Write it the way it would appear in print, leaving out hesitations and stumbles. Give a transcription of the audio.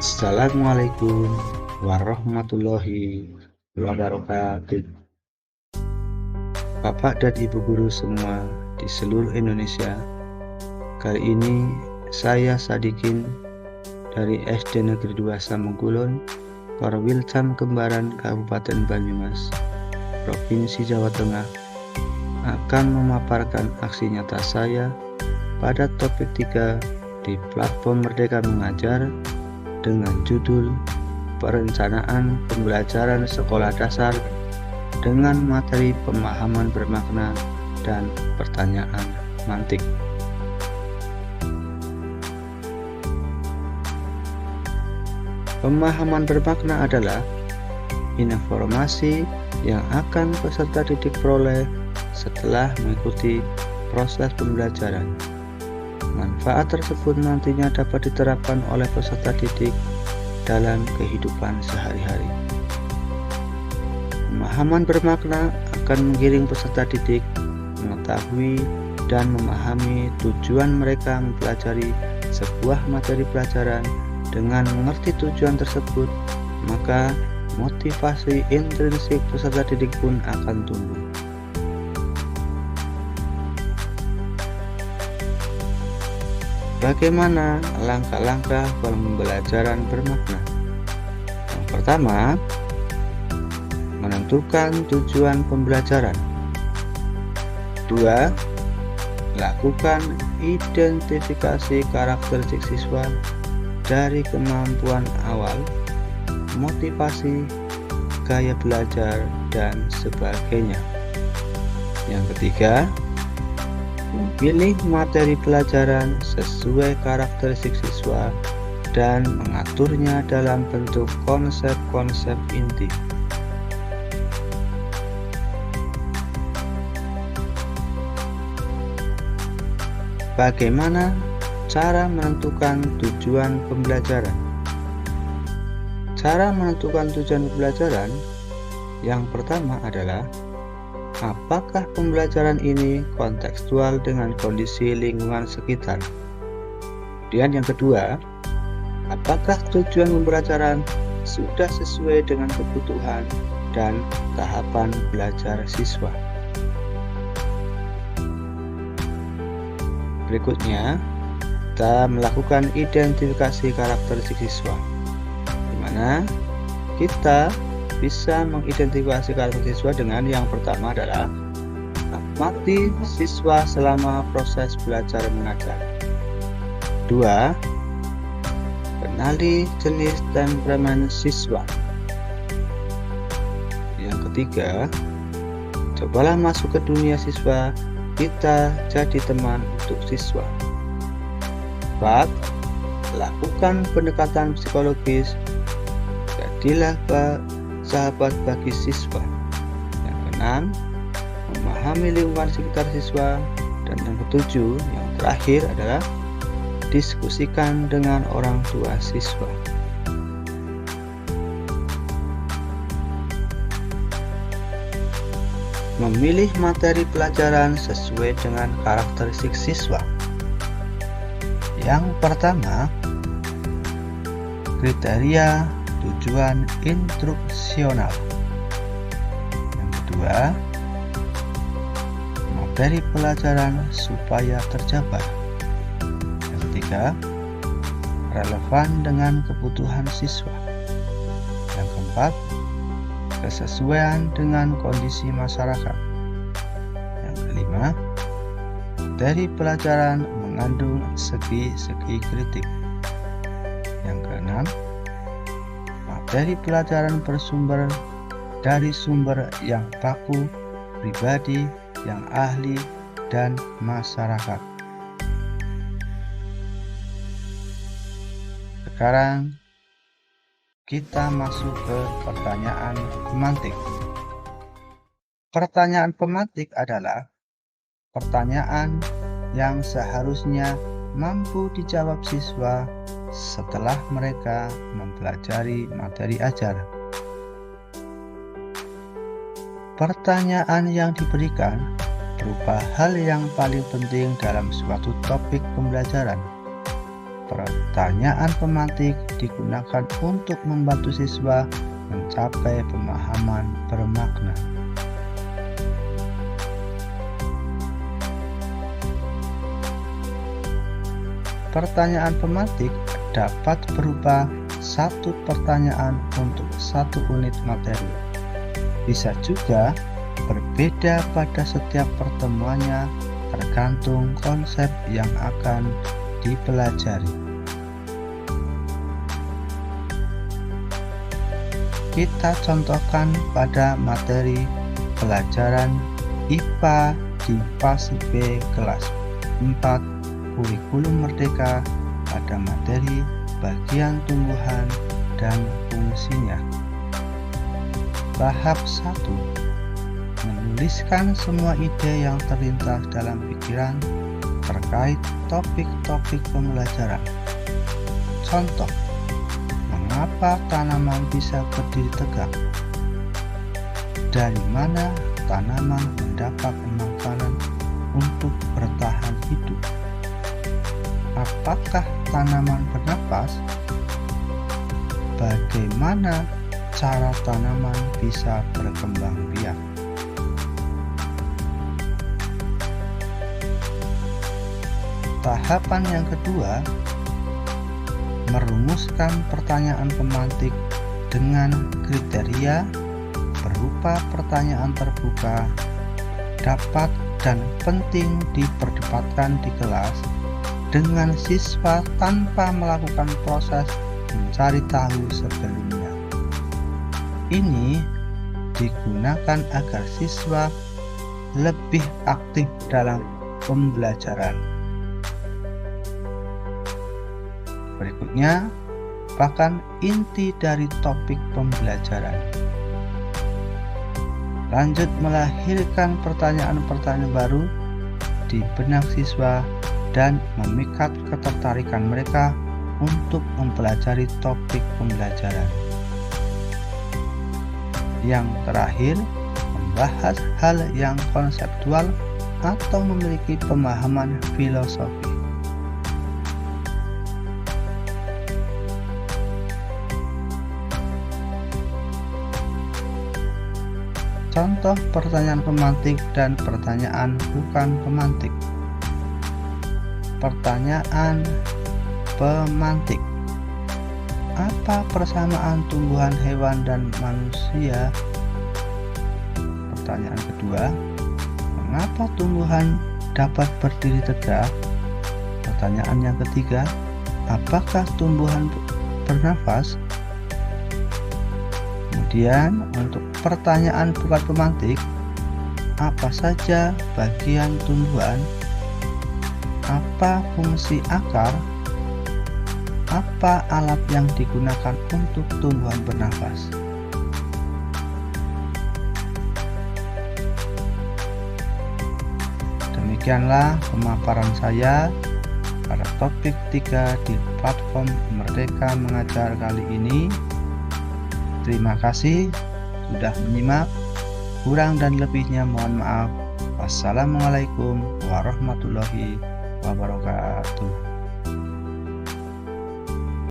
Assalamualaikum warahmatullahi wabarakatuh. Bapak dan Ibu guru semua di seluruh Indonesia. Kali ini saya Sadikin dari SD Negeri 2 Samengkulon, Korwilcam Kembaran, Kabupaten Banyumas, Provinsi Jawa Tengah, akan memaparkan aksi nyata saya pada topik 3 di platform Merdeka Mengajar dengan judul Perencanaan Pembelajaran Sekolah Dasar dengan materi pemahaman bermakna dan pertanyaan mantik. Pemahaman bermakna adalah informasi yang akan peserta didik peroleh setelah mengikuti proses pembelajaran. Manfaat tersebut nantinya dapat diterapkan oleh peserta didik dalam kehidupan sehari-hari. Pemahaman bermakna akan menggiring peserta didik mengetahui dan memahami tujuan mereka mempelajari sebuah materi pelajaran. Dengan mengerti tujuan tersebut, maka motivasi intrinsik peserta didik pun akan tumbuh. Bagaimana langkah-langkah pembelajaran bermakna? Yang pertama, menentukan tujuan pembelajaran. 2. Lakukan identifikasi karakteristik siswa dari kemampuan awal, motivasi, gaya belajar, dan sebagainya. Yang ketiga, memilih materi pelajaran sesuai karakteristik siswa dan mengaturnya dalam bentuk konsep-konsep inti. Bagaimana cara menentukan tujuan pembelajaran? Cara menentukan tujuan pembelajaran yang pertama adalah apakah pembelajaran ini kontekstual dengan kondisi lingkungan sekitar? Kemudian yang kedua, apakah tujuan pembelajaran sudah sesuai dengan kebutuhan dan tahapan belajar siswa? Berikutnya, kita melakukan identifikasi karakteristik siswa, di mana kita bisa mengidentifikasi karakteristik siswa dengan yang pertama adalah amati siswa selama proses belajar mengajar. 2. Kenali jenis temperamen siswa. Yang ketiga, cobalah masuk ke dunia siswa, kita jadi teman untuk siswa. 4. Lakukan pendekatan psikologis, jadilah sahabat bagi siswa. Yang keenam, memahami lingkungan sekitar siswa. Dan yang ketujuh, yang terakhir adalah diskusikan dengan orang tua siswa. Memilih materi pelajaran sesuai dengan karakteristik siswa. Yang pertama, kriteria tujuan instruksional. Yang kedua, materi pelajaran supaya tercapai. Yang ketiga, relevan dengan kebutuhan siswa. Yang keempat, kesesuaian dengan kondisi masyarakat. Yang kelima, materi pelajaran mengandung segi-segi kritik. Yang keenam, materi pelajaran bersumber dari sumber yang baku, pribadi, yang ahli, dan masyarakat. Sekarang kita masuk ke pertanyaan pemantik. Pertanyaan pemantik adalah pertanyaan yang seharusnya mampu dijawab siswa setelah mereka mempelajari materi ajar. Pertanyaan yang diberikan berupa hal yang paling penting dalam suatu topik pembelajaran. Pertanyaan pemantik digunakan untuk membantu siswa mencapai pemahaman bermakna. Pertanyaan pemantik dapat berupa satu pertanyaan untuk satu unit materi. Bisa juga berbeda pada setiap pertemuannya tergantung konsep yang akan dipelajari. Kita contohkan pada materi pelajaran IPA di fase B kelas 4 kurikulum merdeka pada materi bagian tumbuhan dan fungsinya. Tahap 1. Menuliskan semua ide yang terlintas dalam pikiran terkait topik-topik pembelajaran. Contoh, mengapa tanaman bisa berdiri tegak? Dari mana tanaman mendapat makanan untuk bertahan hidup? Apakah tanaman bernafas? Bagaimana cara tanaman bisa berkembang biak? Tahapan yang kedua, merumuskan pertanyaan pemantik dengan kriteria berupa pertanyaan terbuka, dapat dan penting diperdebatkan di kelas dengan siswa tanpa melakukan proses mencari tahu sebelumnya. Ini digunakan agar siswa lebih aktif dalam pembelajaran. Berikutnya, bahkan inti dari topik pembelajaran. Lanjut melahirkan pertanyaan-pertanyaan baru di benak siswa dan memikat ketertarikan mereka untuk mempelajari topik pembelajaran. Yang terakhir, membahas hal yang konseptual atau memiliki pemahaman filosofi. Contoh pertanyaan pemantik dan pertanyaan bukan pemantik. Pertanyaan pemantik. Apa persamaan tumbuhan, hewan, dan manusia? Pertanyaan kedua, mengapa tumbuhan dapat berdiri tegak? Pertanyaan yang ketiga, apakah tumbuhan bernafas? Kemudian untuk pertanyaan bukan pemantik, apa saja bagian tumbuhan? Apa fungsi akar? Apa alat yang digunakan untuk tumbuhan bernafas? Demikianlah pemaparan saya pada topik 3 di platform Merdeka Mengajar kali ini. Terima kasih sudah menyimak. Kurang dan lebihnya mohon maaf. Wassalamualaikum warahmatullahi wabarakatuh.